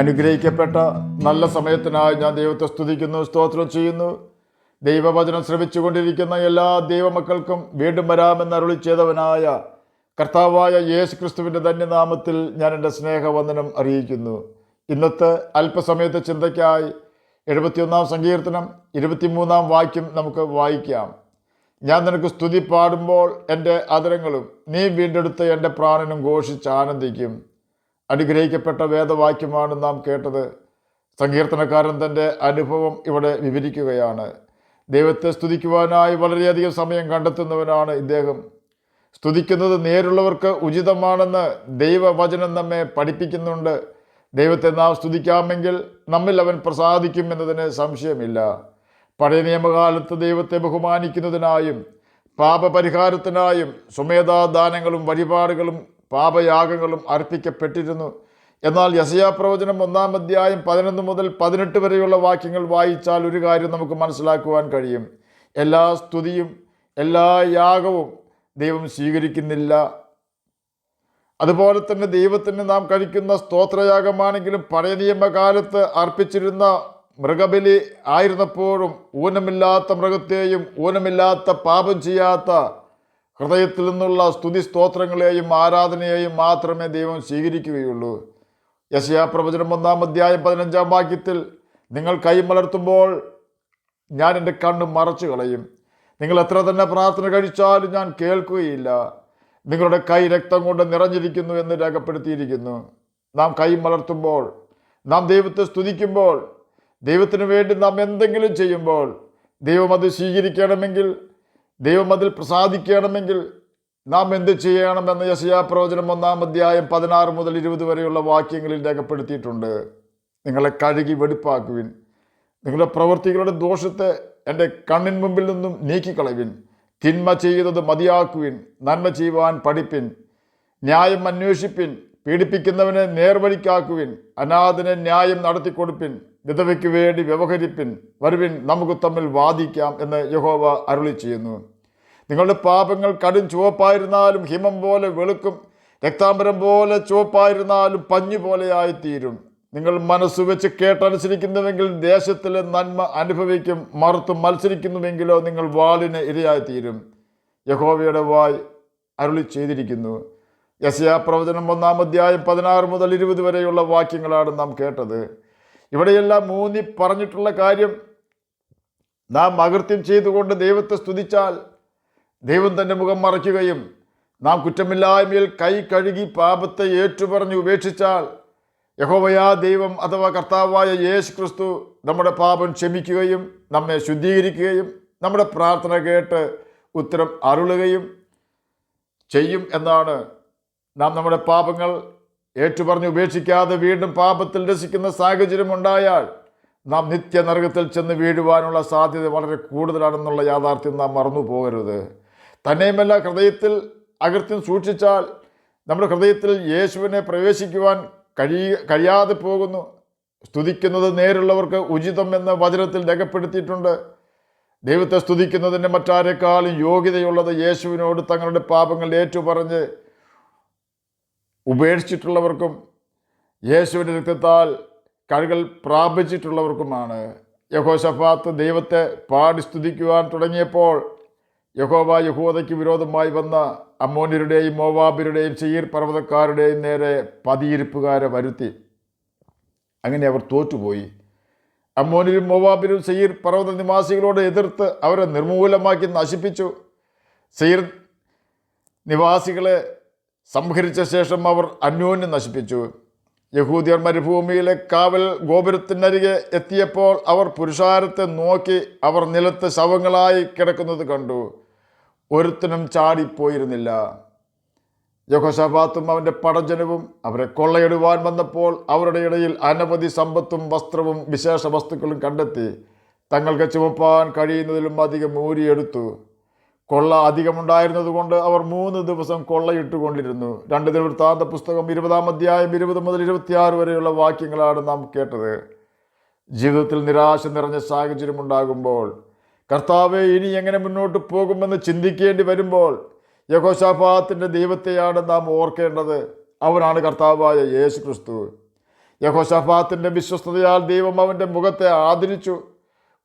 അനുഗ്രഹിക്കപ്പെട്ട നല്ല സമയത്തിനായി ഞാൻ ദൈവത്തെ സ്തുതിക്കുന്നു, സ്തോത്രം ചെയ്യുന്നു. ദൈവവചനം ശ്രമിച്ചുകൊണ്ടിരിക്കുന്ന എല്ലാ ദൈവമക്കൾക്കും വീണ്ടും വരാമെന്ന് അരുളി ചെയ്തവനായ കർത്താവായ യേശു ക്രിസ്തുവിൻ്റെ ധന്യനാമത്തിൽ ഞാൻ എൻ്റെ സ്നേഹവന്ദനം അറിയിക്കുന്നു. ഇന്നത്തെ അല്പസമയത്തെ ചിന്തയ്ക്കായി 71 സങ്കീർത്തനം 23 വാക്യം നമുക്ക് വായിക്കാം. ഞാൻ നിനക്ക് സ്തുതി പാടുമ്പോൾ എൻ്റെ അധരങ്ങളും നീ വീണ്ടെടുത്ത എൻ്റെ പ്രാണനും ഘോഷിച്ച് ആനന്ദിക്കും. അനുഗ്രഹിക്കപ്പെട്ട വേദവാക്യമാണ് നാം കേട്ടത്. സങ്കീർത്തനക്കാരൻ തൻ്റെ അനുഭവം ഇവിടെ വിവരിക്കുകയാണ്. ദൈവത്തെ സ്തുതിക്കുവാനായി വളരെയധികം സമയം കണ്ടെത്തുന്നവനാണ് ഇദ്ദേഹം. സ്തുതിക്കുന്നത് നേരുള്ളവർക്ക് ഉചിതമാണെന്ന് ദൈവവചനം നമ്മെ പഠിപ്പിക്കുന്നുണ്ട്. ദൈവത്തെ നാം സ്തുതിക്കാമെങ്കിൽ നമ്മിൽ അവൻ പ്രസാദിക്കും എന്നതിന് സംശയമില്ല. പഴയ നിയമകാലത്ത് ദൈവത്തെ ബഹുമാനിക്കുന്നതിനായും പാപപരിഹാരത്തിനായും സ്വമേധാദാനങ്ങളും വഴിപാടുകളും പാപയാഗങ്ങളും അർപ്പിക്കപ്പെട്ടിരുന്നു. എന്നാൽ യെശയ്യാ പ്രവചനം 1 അധ്യായം 11 മുതൽ 18 വരെയുള്ള വാക്യങ്ങൾ വായിച്ചാൽ ഒരു കാര്യം നമുക്ക് മനസ്സിലാക്കുവാൻ കഴിയും. എല്ലാ സ്തുതിയും എല്ലാ യാഗവും ദൈവം സ്വീകരിക്കുന്നില്ല. അതുപോലെ തന്നെ ദൈവത്തിന് നാം കഴിക്കുന്ന സ്തോത്രയാഗമാണെങ്കിലും പഴയ നിയമകാലത്ത് അർപ്പിച്ചിരുന്ന മൃഗബലി ആയിരുന്നപ്പോഴും ഊനമില്ലാത്ത മൃഗത്തെയും ഊനമില്ലാത്ത പാപം ചെയ്യാത്ത ഹൃദയത്തിൽ നിന്നുള്ള സ്തുതി സ്തോത്രങ്ങളെയും ആരാധനയെയും മാത്രമേ ദൈവം സ്വീകരിക്കുകയുള്ളൂ. യെശയ്യാ പ്രവചനം 1 അധ്യായം 15 വാക്യത്തിൽ നിങ്ങൾ കൈമലർത്തുമ്പോൾ ഞാൻ എൻ്റെ കണ്ണ് മറച്ചു കളയും. നിങ്ങൾ എത്ര തന്നെ പ്രാർത്ഥന കഴിച്ചാലും ഞാൻ കേൾക്കുകയില്ല. നിങ്ങളുടെ കൈ രക്തം കൊണ്ട് നിറഞ്ഞിരിക്കുന്നു എന്ന് രേഖപ്പെടുത്തിയിരിക്കുന്നു. നാം കൈ മലർത്തുമ്പോൾ, നാം ദൈവത്തെ സ്തുതിക്കുമ്പോൾ, ദൈവത്തിന് വേണ്ടി നാം എന്തെങ്കിലും ചെയ്യുമ്പോൾ ദൈവം അത് സ്വീകരിക്കണമെങ്കിൽ, ദൈവം അതിൽ പ്രസാദിക്കണമെങ്കിൽ നാം എന്ത് ചെയ്യണമെന്ന് യെശയ്യാ പ്രവചനം 1 അധ്യായം 16 മുതൽ 20 വരെയുള്ള വാക്യങ്ങളിൽ രേഖപ്പെടുത്തിയിട്ടുണ്ട്. നിങ്ങളെ കഴുകി വെടിപ്പാക്കുവിൻ. നിങ്ങളുടെ പ്രവൃത്തികളുടെ ദോഷത്തെ എൻ്റെ കണ്ണിൻ മുമ്പിൽ നിന്നും നീക്കിക്കളവിൻ. തിന്മ ചെയ്യുന്നത് മതിയാക്കുവിൻ. നന്മ ചെയ്യുവാൻ പഠിപ്പിൻ. ന്യായം അന്വേഷിപ്പിൻ. പീഡിപ്പിക്കുന്നവനെ നേർവഴിക്കാക്കുവിൻ. അനാഥന് ന്യായം നടത്തിക്കൊടുപ്പിൻ. വിധവയ്ക്ക് വേണ്ടി വ്യവഹരിപ്പിൻ. വരുവിൻ, നമുക്ക് തമ്മിൽ വാദിക്കാം എന്ന് യഹോവ അരുളി ചെയ്യുന്നു. നിങ്ങളുടെ പാപങ്ങൾ കടും ചുവപ്പായിരുന്നാലും ഹിമം പോലെ വെളുക്കും. രക്താംബരം പോലെ ചുവപ്പായിരുന്നാലും പഞ്ഞു പോലെയായിത്തീരും. നിങ്ങൾ മനസ്സ് വെച്ച് കേട്ടനുസരിക്കുന്നുവെങ്കിൽ ദേശത്തിലെ നന്മ അനുഭവിക്കും. മറുത്ത് മത്സരിക്കുന്നുവെങ്കിലോ നിങ്ങൾ വാളിന് ഇരയായിത്തീരും. യഹോവയുടെ വായ് അരുളി ചെയ്തിരിക്കുന്നു. യെശയ്യാ പ്രവചനം 1 അധ്യായം 16 മുതൽ 20 വരെയുള്ള വാക്യങ്ങളാണ് നാം കേട്ടത്. ഇവിടെയെല്ലാം ഊന്നി പറഞ്ഞിട്ടുള്ള കാര്യം, നാം അകൃത്യം ചെയ്തുകൊണ്ട് ദൈവത്തെ സ്തുതിച്ചാൽ ദൈവം തൻ്റെ മുഖം മറയ്ക്കുകയും നാം കുറ്റമില്ലായ്മയിൽ കൈ കഴുകി പാപത്തെ ഏറ്റുപറഞ്ഞ് ഉപേക്ഷിച്ചാൽ യഹോവയാ ദൈവം അഥവാ കർത്താവായ യേശു ക്രിസ്തു നമ്മുടെ പാപം ക്ഷമിക്കുകയും നമ്മെ ശുദ്ധീകരിക്കുകയും നമ്മുടെ പ്രാർത്ഥന കേട്ട് ഉത്തരം അരുളുകയും ചെയ്യും എന്നാണ്. നാം നമ്മുടെ പാപങ്ങൾ ഏറ്റുപറഞ്ഞ് ഉപേക്ഷിക്കാതെ വീണ്ടും പാപത്തിൽ രസിക്കുന്ന സാഹചര്യം ഉണ്ടായാൽ നാം നിത്യനരകത്തിൽ ചെന്ന് വീഴുവാനുള്ള സാധ്യത വളരെ കൂടുതലാണെന്നുള്ള യാഥാർത്ഥ്യം നാം മറന്നു പോകരുത്. തന്നെയുമല്ല, ഹൃദയത്തിൽ അകൃത്യം സൂക്ഷിച്ചാൽ നമ്മുടെ ഹൃദയത്തിൽ യേശുവിനെ പ്രവേശിക്കുവാൻ കഴിയാതെ പോകുന്നു. സ്തുതിക്കുന്നത് നേരുള്ളവർക്ക് ഉചിതം എന്ന വചനത്തിൽ രേഖപ്പെടുത്തിയിട്ടുണ്ട്. ദൈവത്തെ സ്തുതിക്കുന്നതിന് മറ്റാരെക്കാളും യോഗ്യതയുള്ളത് യേശുവിനോട് തങ്ങളുടെ പാപങ്ങൾ ഏറ്റുപറഞ്ഞ് ഉപേക്ഷിച്ചിട്ടുള്ളവർക്കും യേശുവിൻ്റെ രക്തത്താൽ കഴുകൽ പ്രാപിച്ചിട്ടുള്ളവർക്കുമാണ്. യഹോശഫാത്ത് ദൈവത്തെ പാടി സ്തുതിക്കുവാൻ തുടങ്ങിയപ്പോൾ യഹോവ യഹൂദയ്ക്ക് വിരോധമായി വന്ന അമ്മോന്യരുടെയും മോവാബിരുടെയും സെയീർ പർവ്വതക്കാരുടെയും നേരെ പതിയിരിപ്പുകാരെ വരുത്തി. അങ്ങനെ അവർ തോറ്റുപോയി. അമ്മോന്യരും മോവാബിരും സെയീർ പർവ്വത നിവാസികളോട് എതിർത്ത് അവരെ നിർമൂലമാക്കി നശിപ്പിച്ചു. സെയീർ നിവാസികളെ സംഹരിച്ച ശേഷം അവർ അന്യോന്യം നശിപ്പിച്ചു. യഹൂദ്യർ മരുഭൂമിയിലെ കാവൽ ഗോപുരത്തിനരികെ എത്തിയപ്പോൾ അവർ പുരുഷാരത്തെ നോക്കി. അവർ നിലത്ത് ശവങ്ങളായി കിടക്കുന്നത് കണ്ടു. ഒരുത്തനും ചാടിപ്പോയിരുന്നില്ല. യഹോശഫാത്തും അവൻ്റെ പടജനവും അവരെ കൊള്ളയിടുവാൻ വന്നപ്പോൾ അവരുടെ ഇടയിൽ അനവധി സമ്പത്തും വസ്ത്രവും വിശേഷ വസ്തുക്കളും കണ്ടെത്തി. തങ്ങൾക്ക് ചുമപ്പാൻ കഴിയുന്നതിലും അധികം ഊരിയെടുത്തു. കൊള്ള അധികമുണ്ടായിരുന്നത് കൊണ്ട് അവർ 3 ദിവസം കൊള്ളയിട്ടുകൊണ്ടിരുന്നു. 2 ദിനവൃത്താന്ത പുസ്തകം 20 അധ്യായം 20 മുതൽ 26 വരെയുള്ള വാക്യങ്ങളാണ് നാം കേട്ടത്. ജീവിതത്തിൽ നിരാശ നിറഞ്ഞ സാഹചര്യം ഉണ്ടാകുമ്പോൾ, കർത്താവെ ഇനി എങ്ങനെ മുന്നോട്ട് പോകുമെന്ന് ചിന്തിക്കേണ്ടി വരുമ്പോൾ യഹോശഫാത്തിൻ്റെ ദൈവത്തെയാണ് നാം ഓർക്കേണ്ടത്. അവനാണ് കർത്താവായ യേശു ക്രിസ്തു. യഹോശാഫാത്തിൻ്റെ വിശ്വസ്തതയാൽ ദൈവം അവൻ്റെ മുഖത്തെ ആദരിച്ചു.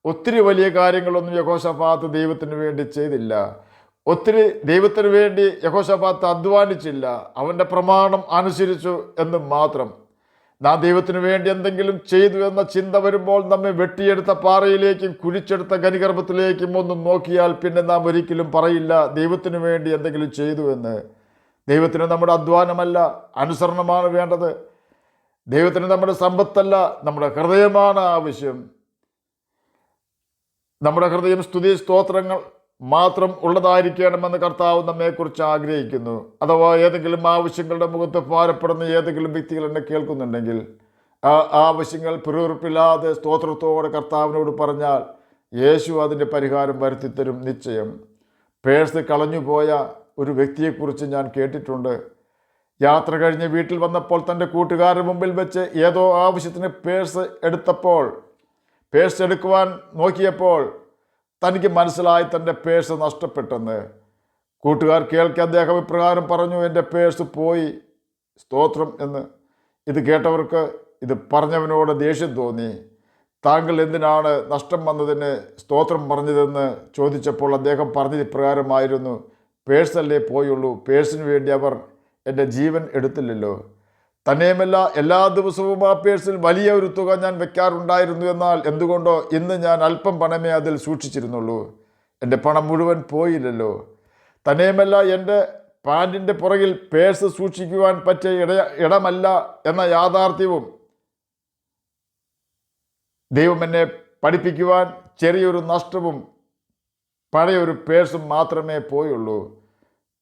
ഒത്തിരി വലിയ കാര്യങ്ങളൊന്നും യഹോശാഫാത്ത് ദൈവത്തിന് വേണ്ടി ചെയ്തില്ല. ഒത്തിരി ദൈവത്തിന് വേണ്ടി യഹോശാഫാത്ത് അധ്വാനിച്ചില്ല. അവൻ്റെ പ്രമാണം അനുസരിച്ചു എന്ന് മാത്രം. നാം ദൈവത്തിന് വേണ്ടി എന്തെങ്കിലും ചെയ്തു എന്ന ചിന്ത വരുമ്പോൾ നമ്മെ വെട്ടിയെടുത്ത പാറയിലേക്കും കുഴിച്ചെടുത്ത ഖനിഗർഭത്തിലേക്കും ഒന്ന് നോക്കിയാൽ പിന്നെ നാം ഒരിക്കലും പറയില്ല ദൈവത്തിന് വേണ്ടി എന്തെങ്കിലും ചെയ്തു എന്ന്. ദൈവത്തിന് നമ്മുടെ അധ്വാനമല്ല, അനുസരണമാണ് വേണ്ടത്. ദൈവത്തിന് നമ്മുടെ സമ്പത്തല്ല, നമ്മുടെ ഹൃദയമാണ് ആവശ്യം. നമ്മുടെ ഹൃദയം സ്തുതി സ്തോത്രങ്ങൾ മാത്രം ഉള്ളതായിരിക്കണമെന്ന് കർത്താവ് നമ്മെക്കുറിച്ച് ആഗ്രഹിക്കുന്നു. അഥവാ ഏതെങ്കിലും ആവശ്യങ്ങളുടെ മുഖത്ത് ഭാരപ്പെടുന്ന ഏതെങ്കിലും വ്യക്തികൾ എന്നെ കേൾക്കുന്നുണ്ടെങ്കിൽ ആ ആവശ്യങ്ങൾ പിറുപിറുപ്പില്ലാതെ സ്തോത്രത്തോടെ കർത്താവിനോട് പറഞ്ഞാൽ യേശു അതിൻ്റെ പരിഹാരം വരുത്തിത്തരും നിശ്ചയം. പേഴ്സ് കളഞ്ഞുപോയ ഒരു വ്യക്തിയെക്കുറിച്ച് ഞാൻ കേട്ടിട്ടുണ്ട്. യാത്ര കഴിഞ്ഞ് വീട്ടിൽ വന്നപ്പോൾ തൻ്റെ കൂട്ടുകാരുടെ മുമ്പിൽ വെച്ച് ഏതോ ആവശ്യത്തിന് പേഴ്സ് എടുക്കുവാൻ നോക്കിയപ്പോൾ തനിക്ക് മനസ്സിലായി തൻ്റെ പേഴ്സ് നഷ്ടപ്പെട്ടെന്ന്. കൂട്ടുകാർ കേൾക്കെ അദ്ദേഹം ഇപ്രകാരം പറഞ്ഞു, എൻ്റെ പേഴ്സ് പോയി, സ്തോത്രം എന്ന്. ഇത് കേട്ടവർക്ക് ഇത് പറഞ്ഞവനോട് ദേഷ്യം തോന്നി. താങ്കൾ എന്തിനാണ് നഷ്ടം വന്നതിന് സ്തോത്രം പറഞ്ഞതെന്ന് ചോദിച്ചപ്പോൾ അദ്ദേഹം പറഞ്ഞത് ഇപ്രകാരമായിരുന്നു, പേഴ്സല്ലേ പോയുള്ളൂ, പേഴ്സിന് വേണ്ടി അവർ എൻ്റെ ജീവൻ എടുത്തില്ലല്ലോ. തന്നെയുമല്ല എല്ലാ ദിവസവും ആ പേഴ്സിൽ വലിയ ഒരു തുക ഞാൻ വെക്കാറുണ്ടായിരുന്നു. എന്നാൽ എന്തുകൊണ്ടോ ഇന്ന് ഞാൻ അല്പം പണമേ അതിൽ സൂക്ഷിച്ചിരുന്നുള്ളൂ. എൻ്റെ പണം മുഴുവൻ പോയില്ലല്ലോ. തന്നെയുമല്ല എൻ്റെ പാൻറ്റിൻ്റെ പുറകിൽ പേഴ്സ് സൂക്ഷിക്കുവാൻ പറ്റിയ ഇടമല്ല എന്ന യാഥാർത്ഥ്യവും ദൈവം എന്നെ പഠിപ്പിക്കുവാൻ ചെറിയൊരു നഷ്ടവും പഴയൊരു പേഴ്സും മാത്രമേ പോയുള്ളൂ.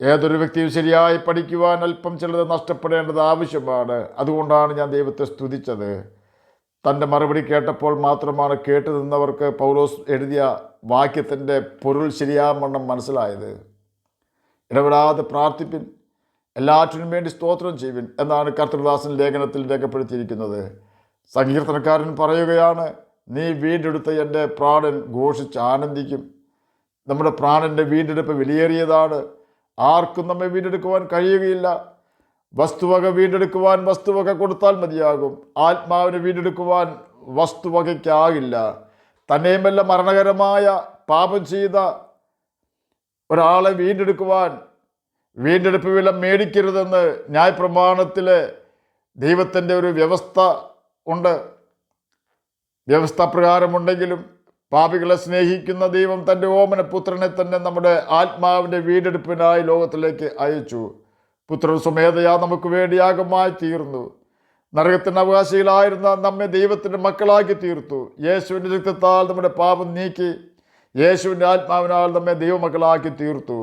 ഏതൊരു വ്യക്തിയും ശരിയായി പഠിക്കുവാൻ അല്പം ചിലത് നഷ്ടപ്പെടേണ്ടത് ആവശ്യമാണ്. അതുകൊണ്ടാണ് ഞാൻ ദൈവത്തെ സ്തുതിച്ചത്. തൻ്റെ മറുപടി കേട്ടപ്പോൾ മാത്രമാണ് കേട്ടു നിന്നവർക്ക് പൗലോസ് എഴുതിയ വാക്യത്തിൻ്റെ പൊരുൾ ശരിയാവണ്ണം മനസ്സിലായത്. ഇടപെടാതെ പ്രാർത്ഥിപ്പിൻ, എല്ലാറ്റിനും വേണ്ടി സ്തോത്രം ചെയ്യുവിൻ എന്നാണ് കർത്തൃദാസൻ ലേഖനത്തിൽ രേഖപ്പെടുത്തിയിരിക്കുന്നത്. സങ്കീർത്തനക്കാരൻ പറയുകയാണ്, നീ വീണ്ടെടുത്ത എൻ്റെ പ്രാണൻ ഘോഷിച്ച് ആനന്ദിക്കും. നമ്മുടെ പ്രാണൻ്റെ വീണ്ടെടുപ്പ് വിലയേറിയതാണ്. ആർക്കും നമ്മെ വീണ്ടെടുക്കുവാൻ കഴിയുകയില്ല. വസ്തുവക വീണ്ടെടുക്കുവാൻ വസ്തുവക കൊടുത്താൽ മതിയാകും. ആത്മാവിനെ വീണ്ടെടുക്കുവാൻ വസ്തുവകയ്ക്കാകില്ല. തന്നെയുമല്ല മരണകരമായ പാപം ചെയ്ത ഒരാളെ വീണ്ടെടുക്കുവാൻ വീണ്ടെടുപ്പ് വില മേടിക്കരുതെന്ന് ന്യായപ്രമാണത്തിലെ ദൈവത്തിൻ്റെ ഒരു വ്യവസ്ഥ ഉണ്ട്. വ്യവസ്ഥ പ്രകാരമുണ്ടെങ്കിലും പാപികളെ സ്നേഹിക്കുന്ന ദൈവം തൻ്റെ ഓമനപുത്രനെ തന്നെ നമ്മുടെ ആത്മാവിൻ്റെ വീണ്ടെടുപ്പിനായി ലോകത്തിലേക്ക് അയച്ചു. പുത്രൻ സ്വമേധയാ നമുക്ക് വേണ്ടി യാഗമായി തീർന്നു. നരകത്തിന് അവകാശികളായിരുന്ന നമ്മെ ദൈവത്തിൻ്റെ മക്കളാക്കി തീർത്തു. യേശുവിൻ്റെ രക്തത്താൽ നമ്മുടെ പാപം നീക്കി യേശുവിൻ്റെ ആത്മാവിനാൽ നമ്മെ ദൈവമക്കളാക്കി തീർത്തു.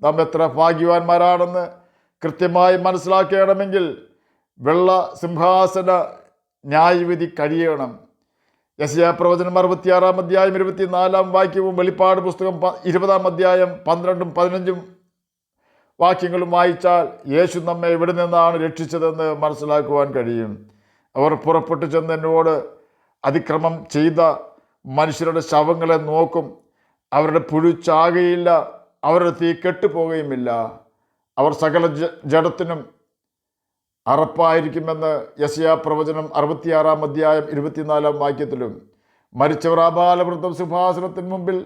നാം എത്ര ഭാഗ്യവാന്മാരാണെന്ന് കൃത്യമായി മനസ്സിലാക്കണമെങ്കിൽ വെള്ള സിംഹാസന ന്യായവിധി കഴിയണം. യെശയ്യാ പ്രവചനം 66-ാം അധ്യായം 24-ാം വാക്യവും വെളിപ്പാട് പുസ്തകം 20-ാം അധ്യായം 12-15 വാക്യങ്ങളും വായിച്ചാൽ യേശു നമ്മെ എവിടെ നിന്നാണ് രക്ഷിച്ചതെന്ന് മനസ്സിലാക്കുവാൻ കഴിയും. അവർ പുറപ്പെട്ടു ചെന്ന് എന്നോട് അതിക്രമം ചെയ്ത മനുഷ്യരുടെ ശവങ്ങളെ നോക്കും. അവരുടെ പുഴു ചാകുകയില്ല, അവരുടെ തീ കെട്ടുപോകുകയുമില്ല. അവർ സകല ജഡത്തിനും അറപ്പായിരിക്കുമെന്ന് യെശയ്യാ പ്രവചനം 66-ാം അധ്യായം 24-ാം വാക്യത്തിലും. മരിച്ചവർ ആബാലവൃദ്ധം സിംഹാസനത്തിന് മുമ്പിൽ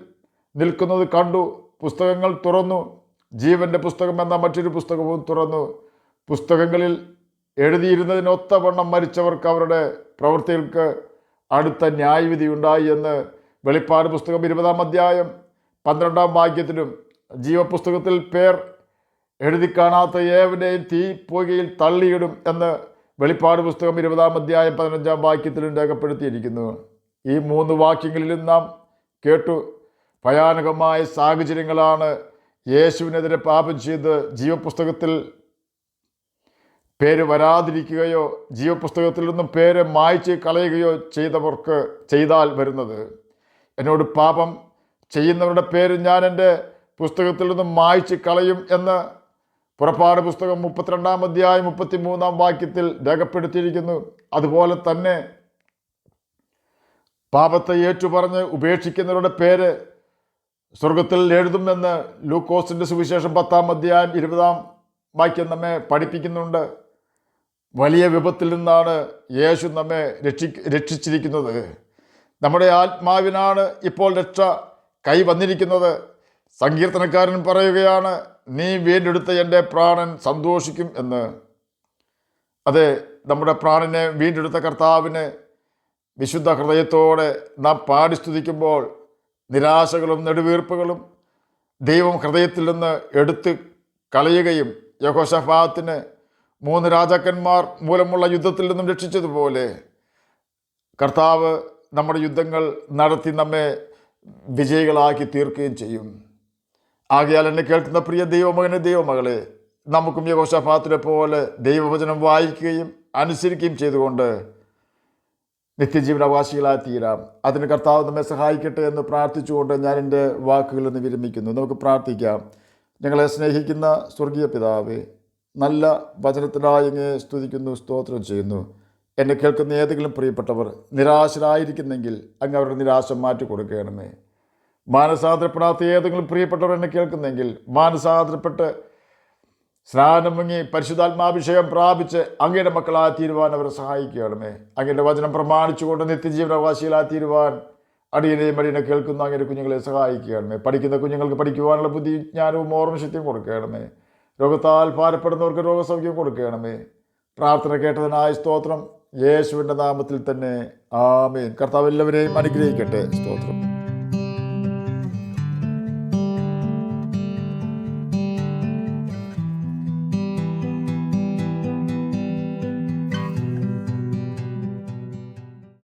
നിൽക്കുന്നത് കണ്ടു. പുസ്തകങ്ങൾ തുറന്നു. ജീവൻ്റെ പുസ്തകം എന്ന മറ്റൊരു പുസ്തകവും തുറന്നു. പുസ്തകങ്ങളിൽ എഴുതിയിരുന്നതിനൊത്തവണ്ണം മരിച്ചവർക്ക് അവരുടെ പ്രവൃത്തികൾക്ക് അടുത്ത ന്യായവിധി ഉണ്ടായി എന്ന് വെളിപ്പാട് പുസ്തകം 20-ാം അധ്യായം 12-ാം വാക്യത്തിലും. ജീവപുസ്തകത്തിൽ പേർ എഴുതി കാണാത്ത ഏവനെയും തീ പുകയിൽ തള്ളിയിടും എന്ന് വെളിപ്പാട് പുസ്തകം 20-ാം അധ്യായം 15-ാം വാക്യത്തിലും രേഖപ്പെടുത്തിയിരിക്കുന്നു. ഈ 3 വാക്യങ്ങളിലും നാം കേട്ടു, ഭയാനകമായ സാഹചര്യങ്ങളാണ് യേശുവിനെതിരെ പാപം ചെയ്ത് ജീവപുസ്തകത്തിൽ പേര് വരാതിരിക്കുകയോ ജീവപുസ്തകത്തിൽ നിന്നും പേര് മായ്ച്ച് കളയുകയോ ചെയ്താൽ വരുന്നത്. എന്നോട് പാപം ചെയ്യുന്നവരുടെ പേര് ഞാൻ എൻ്റെ പുസ്തകത്തിൽ നിന്നും മായ്ച്ച് കളയും എന്ന് പുറപ്പാട് പുസ്തകം 32-ാം അധ്യായം 33-ാം വാക്യത്തിൽ രേഖപ്പെടുത്തിയിരിക്കുന്നു. അതുപോലെ തന്നെ പാപത്തെ ഏറ്റുപറഞ്ഞ് ഉപേക്ഷിക്കുന്നവരുടെ പേര് സ്വർഗത്തിൽ എഴുതുമെന്ന് ലൂക്കോസിൻ്റെ സുവിശേഷം 10-ാം അധ്യായം 20-ാം വാക്യം നമ്മെ പഠിപ്പിക്കുന്നുണ്ട്. വലിയ വിപത്തിൽ നിന്നാണ് യേശു നമ്മെ രക്ഷിച്ചിരിക്കുന്നത്. നമ്മുടെ ആത്മാവിനാണ് ഇപ്പോൾ രക്ഷ കൈവന്നിരിക്കുന്നത്. സങ്കീർത്തനക്കാരൻ പറയുകയാണ്, നീ വീണ്ടെടുത്ത എൻ്റെ പ്രാണൻ സന്തോഷിക്കും എന്ന്. അതെ, നമ്മുടെ പ്രാണനെ വീണ്ടെടുത്ത കർത്താവിനെ വിശുദ്ധ ഹൃദയത്തോടെ നാം പാടി സ്തുതിക്കുമ്പോൾ നിരാശകളും നെടുവീർപ്പുകളും ദൈവം ഹൃദയത്തിൽ നിന്ന് എടുത്ത് കളയുകയും യഹോശഫാത്തിന് 3 രാജാക്കന്മാർ മൂലമുള്ള യുദ്ധത്തിൽ നിന്നും രക്ഷിച്ചതുപോലെ കർത്താവ് നമ്മുടെ യുദ്ധങ്ങൾ നടത്തി നമ്മെ വിജയികളാക്കി തീർക്കുകയും ചെയ്യും. ആകയാൽ എന്നെ കേൾക്കുന്ന പ്രിയ ദൈവമകനെ, ദൈവമകളെ, നമുക്കും യഹോശഫാത്തിനെ പോലെ ദൈവവചനം വായിക്കുകയും അനുസരിക്കുകയും ചെയ്തുകൊണ്ട് നിത്യജീവൻ അവകാശികളായി തീരാം. അതിന് കർത്താവ് നമ്മെ സഹായിക്കട്ടെ എന്ന് പ്രാർത്ഥിച്ചുകൊണ്ട് ഞാൻ എൻ്റെ വാക്കുകളിൽ നിന്ന് വിരമിക്കുന്നു. നമുക്ക് പ്രാർത്ഥിക്കാം. ഞങ്ങളെ സ്നേഹിക്കുന്ന സ്വർഗീയ പിതാവേ, നല്ല വചനത്തിനായി അങ്ങേ സ്തുതിക്കുന്നു, സ്തോത്രം ചെയ്യുന്നു. എന്നെ കേൾക്കുന്ന ഏതെങ്കിലും പ്രിയപ്പെട്ടവർ നിരാശരായിരിക്കുന്നെങ്കിൽ അങ്ങ് അവരുടെ നിരാശ മാറ്റി കൊടുക്കണമേ. മാനസാന്തരപ്പെടാത്ത ഏതെങ്കിലും പ്രിയപ്പെട്ടവർ എന്നെ കേൾക്കുന്നെങ്കിൽ മാനസാന്തരപ്പെട്ട് സ്നാനം മുങ്ങി പരിശുദ്ധാത്മാഭിഷേകം പ്രാപിച്ച് അങ്ങയുടെ മക്കളായി തീരുവാൻ അവരെ സഹായിക്കണമേ. അങ്ങയുടെ വചനം പ്രമാണിച്ചുകൊണ്ട് നിത്യജീവൻ അവകാശികളായി തീരുവാൻ അടിയനെയും അടിയനെ കേൾക്കുന്ന അങ്ങയുടെ കുഞ്ഞുങ്ങളെ സഹായിക്കണമേ. പഠിക്കുന്ന കുഞ്ഞുങ്ങൾക്ക് പഠിക്കുവാനുള്ള ബുദ്ധി, ജ്ഞാനവും ഓർമ്മശക്തിയും കൊടുക്കണമേ. രോഗത്താൽ ഭാരപ്പെടുന്നവർക്ക് രോഗസൗഖ്യം കൊടുക്കണമേ. പ്രാർത്ഥന കേട്ടതിനായി സ്തോത്രം. യേശുവിൻ്റെ നാമത്തിൽ തന്നെ ആമേൻ. കർത്താവ് എല്ലാവരെയും അനുഗ്രഹിക്കട്ടെ. സ്തോത്രം.